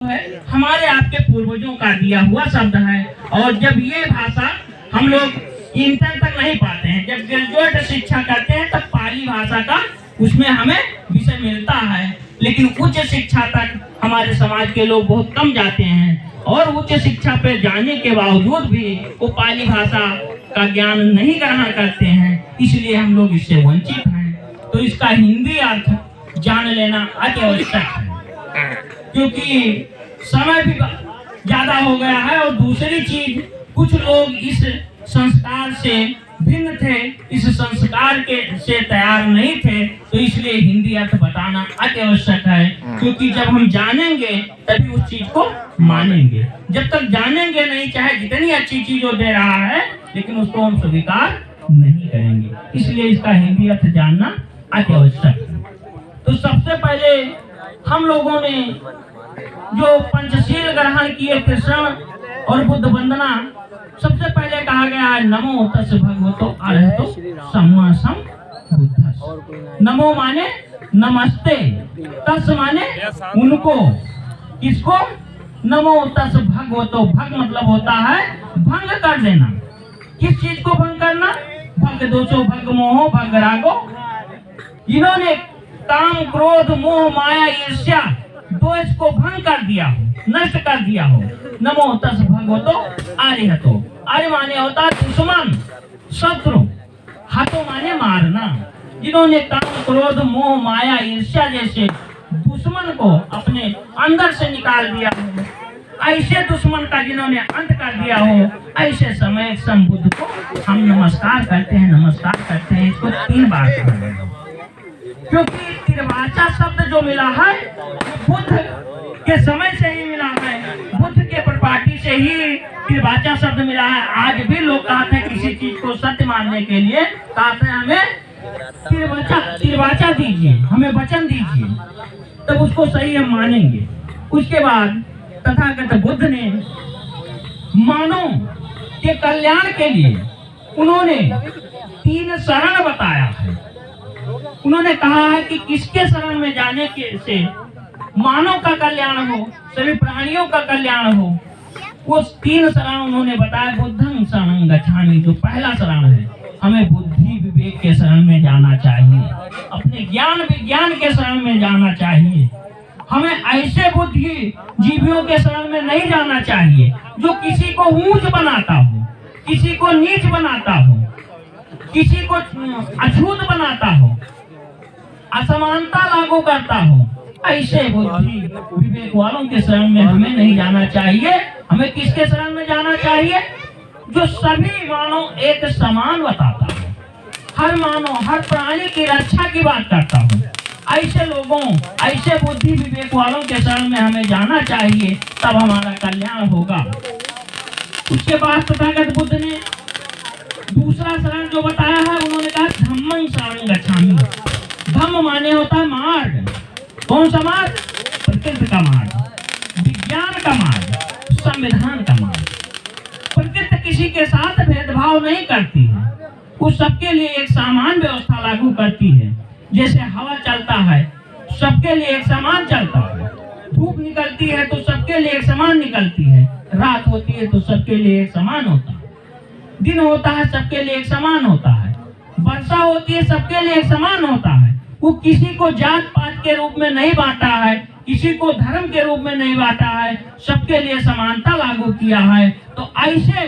है हमारे आपके पूर्वजों का दिया हुआ शब्द है। और जब ये भाषा हम लोग इंटर तक नहीं पाते हैं, जब ग्रेजुएट शिक्षा करते हैं तब पाली भाषा का उसमें हमें विषय मिलता है, लेकिन उच्च शिक्षा तक हमारे समाज के लोग बहुत कम जाते हैं और उच्च शिक्षा पे जाने के बावजूद भी वो पाली भाषा का ज्ञान नहीं ग्रहण करते हैं, इसलिए हम लोग इससे वंचित हैं। तो इसका हिंदी अर्थ जान लेना अति आवश्यक है, क्योंकि समय भी ज्यादा हो गया है और दूसरी चीज कुछ लोग इस संस्कार से भिन्न थे, इस संस्कार के से तैयार नहीं थे, तो इसलिए हिंदी अर्थ बताना अति आवश्यक है, क्योंकि जब हम जानेंगे तभी उस चीज को मानेंगे। जब तक जानेंगे नहीं, चाहे जितनी अच्छी चीज वो दे रहा है, लेकिन उसको हम स्वीकार नहीं करेंगे, इसलिए इसका हिंदी अर्थ जानना अति आवश्यक है। तो सबसे पहले हम लोगों ने जो पंचशील ग्रहण किए, कृष्ण और बुद्ध वंदना, सबसे पहले कहा गया है नमो तस् भगवतो अरहतो सम्मा सम्बुद्धस्स। नमो माने नमस्ते, तस् माने उनको, किसको? नमो तस् भगवतो, भग मतलब होता है भंग कर देना। किस चीज को भंग करना? भग दोषो भग मोहो भग रागो। इन्होंने काम क्रोध मोह माया ईर्ष्या दोष को भंग कर दिया हो, नष्ट कर दिया हो। नमो तस् भगवतो अरहतो, अरे माने होता दुश्मन शत्रु, हतो माने मारना। जिन्होंने काम क्रोध मोह माया ईर्ष्या जैसे दुश्मन को अपने अंदर से निकाल दिया हो, ऐसे दुश्मन का जिन्होंने अंत कर दिया हो, ऐसे समय संबुद्ध को हम नमस्कार करते हैं, नमस्कार करते हैं। इसको 3 बार करेंगे, क्योंकि तिरवाचा शब्द जो मिला है बुद्ध के समय से ही मिला है, बुद्ध के प्रपाटी से ही तिरवाचा शब्द मिला है। आज भी लोग कहते हैं किसी चीज को सत्य मानने के लिए कहते हैं हमें तिरवाचा दीजिए, हमें वचन दीजिए, तब उसको सही हम मानेंगे। उसके बाद तथागत बुद्ध ने मानव के कल्याण के लिए उन्होंने 3 शरण बताया है। उन्होंने कहा है कि किसके शरण में जाने के से मानव का कल्याण हो, सभी प्राणियों का कल्याण हो, वो 3 शरण उन्होंने बताया। बुद्धं शरणं गच्छामि, जो पहला शरण है, हमें बुद्धि विवेक के शरण में जाना चाहिए, अपने ज्ञान विज्ञान के शरण में जाना चाहिए। हमें ऐसे बुद्धि जीवियों के शरण में नहीं जाना चाहिए जो किसी को ऊंच बनाता हो, किसी को नीच बनाता हो, किसी को अछूत बनाता हो, असमानता लागू करता हो। ऐसे बुद्धि विवेक वालों के शरण में हमें नहीं जाना चाहिए। हमें किसके शरण में जाना चाहिए? जो सभी मानव एक समान बताता हो, हर मानव हर प्राणी की रक्षा की बात करता हो, ऐसे लोगों, ऐसे बुद्धि विवेक वालों के शरण में हमें जाना चाहिए, तब हमारा कल्याण होगा। उसके बाद तथागत बुद्ध ने दूसरा शरण जो बताया है, उन्होंने कहा धम्मं शरणं गच्छामि। धम्म माने होता है मार्ग। कौन सा मार्ग? प्रकृति का मार्ग, विज्ञान का मार्ग, संविधान का मार्ग। प्रकृति किसी के साथ भेदभाव नहीं करती है, वो सबके लिए एक समान व्यवस्था लागू करती है। जैसे हवा चलता है, सबके लिए एक समान चलता है। धूप निकलती है तो सबके लिए एक समान निकलती है, रात होती है तो सबके लिए एक समान होता है, दिन होता है सबके लिए एक समान होता है, वर्षा होती है सबके लिए एक समान होता है। वो किसी को जात पात के रूप में नहीं बांटा है, किसी को धर्म के रूप में नहीं बांटा है, सबके लिए समानता लागू किया है। तो ऐसे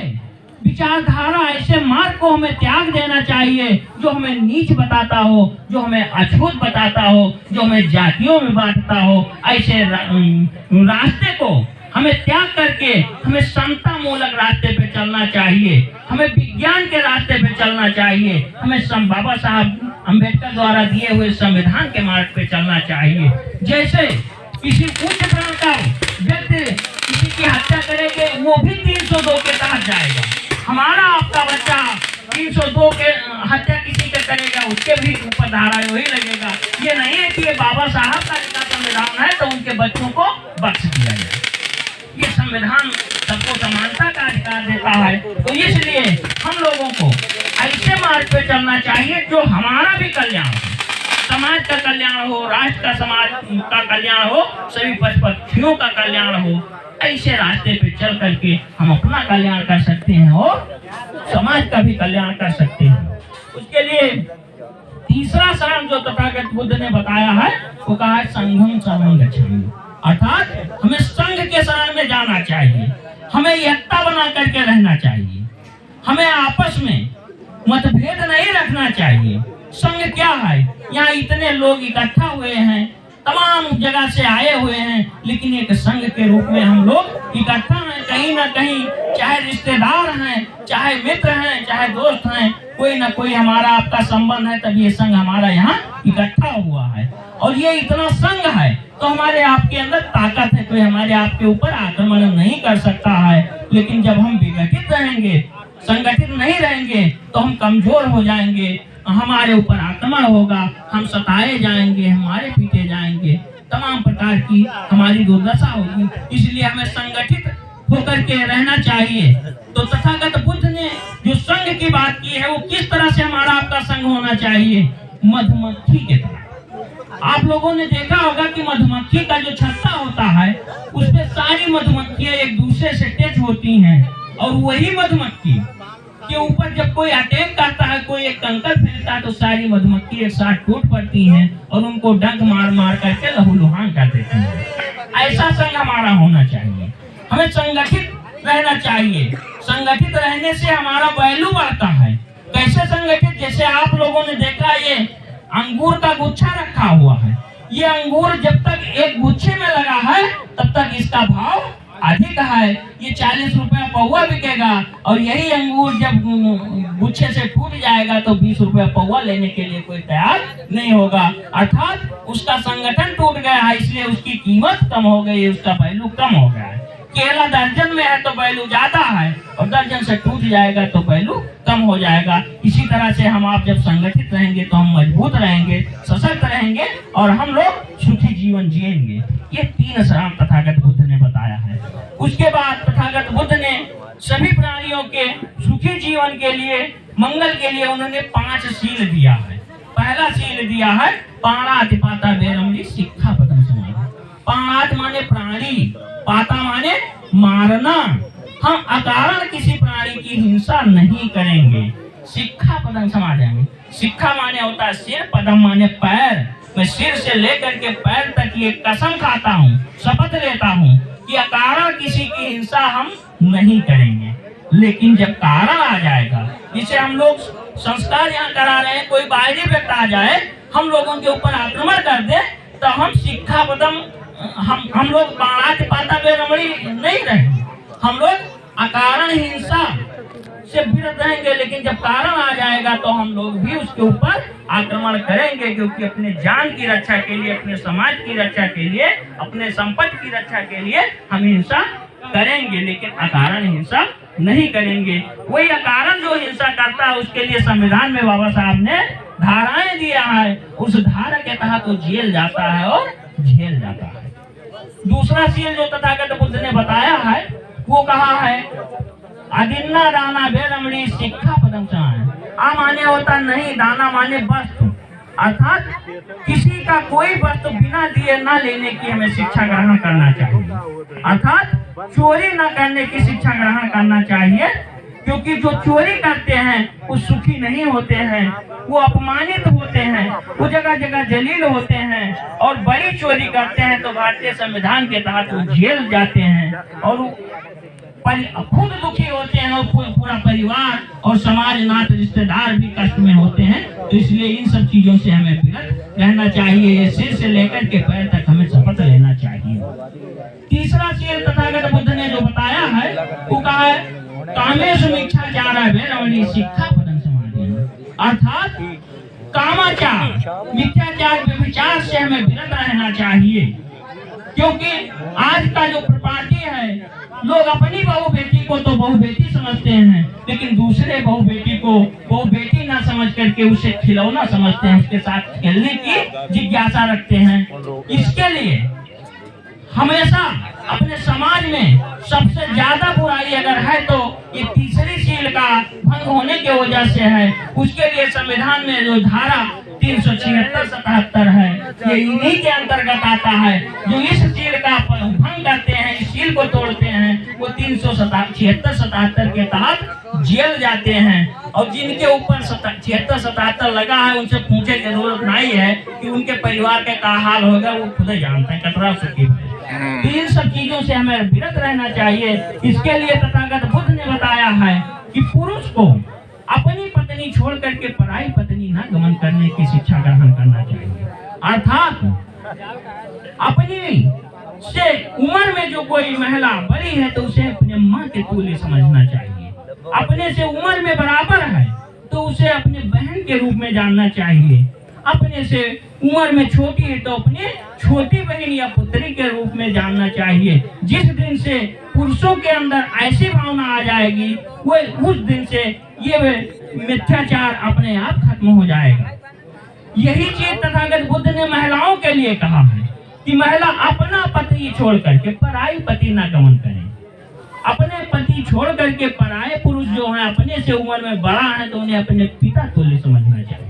विचारधारा, ऐसे मार्ग को हमें त्याग देना चाहिए जो हमें नीच बताता हो, जो हमें अछूत बताता हो, जो हमें जातियों में बांटता हो। ऐसे रास्ते को हमें त्याग करके हमें समता मूलक रास्ते पे चलना चाहिए, हमें विज्ञान के रास्ते पे चलना चाहिए, हमें बाबा साहब अम्बेडकर द्वारा दिए हुए संविधान के मार्ग पे चलना चाहिए। जैसे किसी उच्च धर्म का व्यक्ति किसी की हत्या करेंगे, वो भी 302 के तहत जाएगा। हमारा आपका बच्चा 302 के हत्या किसी के करेगा, उसके भी ऊपर धारा वही लगेगा। ये नहीं है कि ये बाबा साहब का लिखा संविधान है तो उनके बच्चों को बख्श दिया जाए। ये संविधान सबको समानता का अधिकार देता है। तो इसलिए हम लोगों को ऐसे मार्ग पे चलना चाहिए जो हमारा भी कल्याण हो, समाज का कल्याण हो, राष्ट्र का समाज का कल्याण हो, सभी पशु-पक्षियों का कल्याण हो। ऐसे रास्ते पे चल करके हम अपना कल्याण कर सकते हैं और समाज का भी कल्याण कर सकते हैं। उसके लिए तीसरा शरण जो तथागत बुद्ध ने बताया है वो कहा है संघम शरणं गच्छामि, अर्थात हमें संघ के शरण में जाना चाहिए, हमें एकता बना करके रहना चाहिए, हमें आपस में मतभेद नहीं रखना चाहिए। संघ क्या है? यहाँ इतने लोग इकट्ठा हुए हैं, तमाम जगह से आए हुए हैं, लेकिन एक संघ के रूप में हम लोग इकट्ठा हैं। कहीं ना कहीं चाहे रिश्तेदार हैं, चाहे मित्र हैं, चाहे दोस्त हैं, कोई ना कोई हमारा आपका संबंध है, तभी ये संघ हमारा यहाँ इकट्ठा हुआ है। और ये इतना संघ है तो हमारे आपके अंदर ताकत है, कोई हमारे आपके ऊपर आक्रमण नहीं कर सकता है। लेकिन जब हम विघटित रहेंगे, संगठित नहीं रहेंगे, तो हम कमजोर हो जाएंगे, हमारे ऊपर आक्रमण होगा, हम सताए जाएंगे, हमारे पीटे जाएंगे, तमाम प्रकार की हमारी दुर्दशा होगी। इसलिए हमें संगठित होकर के रहना चाहिए। तो तथागत बुद्ध ने जो संघ की बात की है वो किस तरह से हमारा आपका संघ होना चाहिए? मधुमक्खी के तरह। आप लोगों ने देखा होगा कि मधुमक्खी का जो छत्ता होता है उस पे सारी मधुमक्खियां एक दूसरे से अटैच होती हैं, और वही मधुमक्खी के ऊपर जब कोई अटैक करता है, कोई एक कंकर फेंकता है, तो सारी मधुमक्खी एक साथ टूट पड़ती हैं और उनको डंक मार मार करके लहूलुहान कर देती हैं। ऐसा संघ हमारा होना चाहिए, हमें संगठित रहना चाहिए। संगठित रहने से हमारा वैल्यू बढ़ता है। कैसे संगठित? जैसे आप लोगों ने देखा ये अंगूर का गुच्छा रखा हुआ है, ये अंगूर जब तक एक गुच्छे में लगा है तब तक इसका भाव अधिक है, ये 40 रुपया पौवा बिकेगा, और यही अंगूर जब गुच्छे से टूट जाएगा तो 20 रुपया पौवा लेने के लिए कोई तैयार नहीं होगा। अर्थात उसका संगठन टूट गया है, इसलिए उसकी कीमत कम हो गई, उसका वैल्यू कम हो गया है। केला दर्जन में है तो वैल्यू ज्यादा है, और दर्जन से टूट जाएगा तो वैल्यू कम हो जाएगा। इसी तरह से हम आप जब संगठित रहेंगे तो हम मजबूत रहेंगे, सशक्त रहेंगे, और हम लोग सुखी जीवन जिएंगे। ये 3 शरण तथागत बुद्ध ने बताया है। उसके बाद तथागत बुद्ध ने सभी प्राणियों के सुखी जीवन के लिए, मंगल के लिए उन्होंने 5 शील दिया है। पहला शील दिया है पाणातिपाता वैरमणि सिक्खापदं समाधि। पाणात माने प्राणी, पाता माने मारना। हम अकारण किसी प्राणी की हिंसा नहीं करेंगे। सिक्खापदं समाधि, सिक्खा माने होता है सिर, पदम माने पैर। मैं सिर से लेकर के पैर तक ये कसम खाता हूँ, शपथ लेता हूँ कि अकारण किसी की हिंसा हम नहीं करेंगे। लेकिन जब कारण आ जाएगा, जिसे हम लोग संस्कार यहाँ करा रहे हैं, कोई बाहरी व्यक्ति आ जाए, हम लोगों के ऊपर आक्रमण कर दे, तो हम सिक्खापदं, हम लोग पाणातिपाता वैरमणि नहीं रहेंगे, हम लोग अकारण हिंसा से विरत रहेंगे। लेकिन जब कारण आ जाएगा तो हम लोग भी उसके ऊपर आक्रमण करेंगे, क्योंकि अपने जान की रक्षा के लिए, अपने समाज की रक्षा के लिए, अपने संपत्ति की रक्षा के लिए हम हिंसा करेंगे, लेकिन अकारण हिंसा नहीं करेंगे। वही अकारण जो हिंसा करता है उसके लिए संविधान में बाबा साहब ने धाराएं दिया है, उस धारा के तहत वो जेल जाता है और झेल जाता है। दूसरा शील जो तथागत बुद्ध ने बताया है वो कहा है अदिन्ना दाना वैरमणि सिक्खापदं समाधि। आ माने होता नहीं, दाना माने वस्तु, अर्थात किसी का कोई वस्तु बिना दिए न लेने की हमें शिक्षा ग्रहण करना चाहिए। अर्थात चोरी न करने की शिक्षा ग्रहण करना चाहिए, क्योंकि जो चोरी करते हैं वो सुखी नहीं होते हैं, वो अपमानित होते हैं, वो जगह जगह जलील होते हैं, और बड़ी चोरी करते हैं तो भारतीय संविधान के तहत वो जेल जाते हैं, और खुद दुखी होते हैं, और पूरा परिवार और समाज, नात, रिश्तेदार भी कष्ट में होते हैं। तो इसलिए इन सब चीजों से हमें विरत रहना चाहिए। ये सिर से लेकर के पैर तक हमें शपथ लेना चाहिए। तीसरा शील तथागत बुद्ध ने जो बताया है वो कहा है कामेषु मिथ्याचारः वैरमणि सिक्खापदं समाधि। अर्थात कामाचार, मिथ्याचार, व्यभिचार से हमें विरत रहना चाहिए, क्योंकि आज का जो प्रपाटी है, लोग अपनी बहू बेटी को तो बहू बेटी समझते हैं, लेकिन दूसरे बहू बेटी को बहू बेटी ना समझ करके उसे खिलौना समझते हैं, उसके साथ खेलने की जिज्ञासा रखते हैं। इसके लिए हमेशा अपने समाज में सबसे ज्यादा बुराई अगर है तो ये तीसरी शील का भंग होने की वजह से है। उसके लिए संविधान में जो धारा 376-77 है, ये इन्हीं के अंतर्गत आता है। जो इस सील का भंग करते हैं, इस सील को तोड़ते हैं, वो 376-77 के तहत जेल जाते हैं। और जिनके ऊपर 76-77 लगा है, उनसे पूछे की जरूरत नहीं है कि उनके परिवार का क्या हाल होगा, वो खुद जानते हैं। कतरा सुखी है। तो इन सब चीजों से हमें विरत रहना चाहिए। इसके लिए तथागत बुद्ध ने बताया है कि पुरुष को अपनी पत्नी छोड़ करके पराई पत्नी न गमन करने की शिक्षा ग्रहण करना चाहिए। अर्थात अपनी से उम्र में जो कोई महिला बड़ी है तो उसे अपने माँ के तुल्य समझना चाहिए। अपने से उम्र में बराबर है तो उसे अपने बहन के रूप में जानना चाहिए। अपने से उम्र में छोटी है तो अपने छोटी बहन या पुत्री के रूप में जानना चाहिए। जिस दिन से पुरुषों के अंदर ऐसी भावना आ जाएगी, वो उस दिन से ये मिथ्याचार अपने आप खत्म हो जाएगा। यही चीज तथागत बुद्ध ने महिलाओं के लिए कहा है कि महिला अपना पति छोड़ करके पराई पति न गमन करे। अपने पति छोड़ करके पराये पुरुष जो है, अपने से उम्र में बड़ा है तो उन्हें अपने पिता तुल्य समझना चाहिए।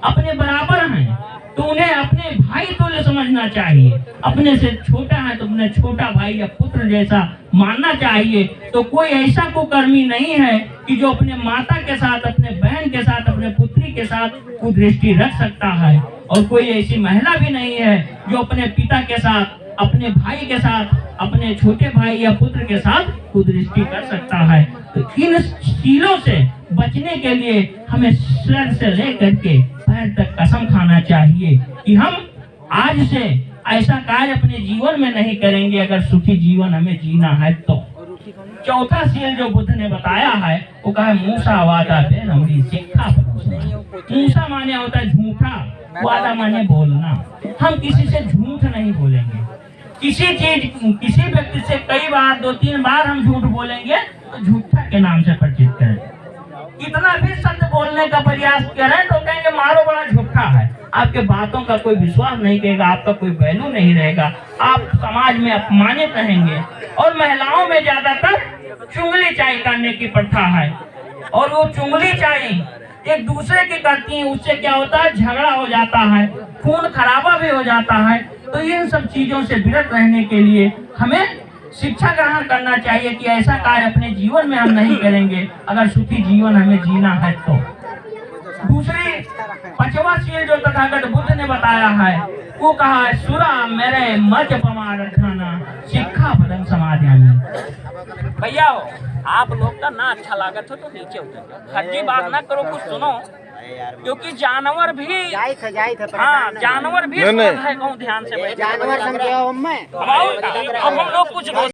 अपने बराबर हैं तो उन्हें अपने भाई तुल्य समझना चाहिए। अपने से छोटा है तो अपने छोटा भाई या पुत्र जैसा मानना चाहिए। तो कोई ऐसा कुकर्मी नहीं है कि जो अपने माता के साथ, अपने बहन के साथ, अपने पुत्री के साथ कुदृष्टि रख सकता है। और कोई ऐसी महिला भी नहीं है जो अपने पिता के साथ, अपने भाई के साथ, अपने छोटे भाई या पुत्र के साथ कुदृष्टि कर सकता है। तो इन सीलों से बचने के लिए हमें सिर से लेकर के पैर तक कसम खाना चाहिए कि हम आज से ऐसा कार्य अपने जीवन में नहीं करेंगे अगर सुखी जीवन हमें जीना है तो। चौथा सील जो बुद्ध ने बताया है वो कहा मूसा वादा बेनमरी शिक्षा। मूसा माने होता है झूठा, वादा माने बोलना। हम किसी से झूठ नहीं बोलेंगे। किसी व्यक्ति से कई बार, 2-3 बार हम झूठ बोलेंगे तो झूठा के नाम से परिचित करें। कितना भी सत्य बोलने का प्रयास करें तो कहेंगे मारो बड़ा झूठा है। आपके बातों का कोई विश्वास नहीं करेगा, आपका कोई वैल्यू नहीं रहेगा, आप समाज में अपमानित रहेंगे। और महिलाओं में ज्यादातर चुंगली चाय करने की प्रथा है। और वो चुंगली चाय एक दूसरे की करती है, उससे क्या होता है, झगड़ा हो जाता है, खून खराबा भी हो जाता है। तो इन सब चीजों से विरत रहने के लिए हमें शिक्षा ग्रहण करना चाहिए कि ऐसा कार्य अपने जीवन में हम नहीं करेंगे अगर सुखी जीवन हमें जीना है तो। दूसरी 5वां सील जो तथागत बुद्ध ने बताया है वो कहा है सुरा मेरे मज पमार खाना शिक्षा पदम समाधियामी। भैया आप लोग का ना अच्छा लागत हो तो नीचे उतर जाओ, फर्जी बात ना करो, कुछ सुनो। क्योंकि जानवर भी हाँ जानवर भी है, ध्यान से जानवर समझे। अब हम लोग कुछ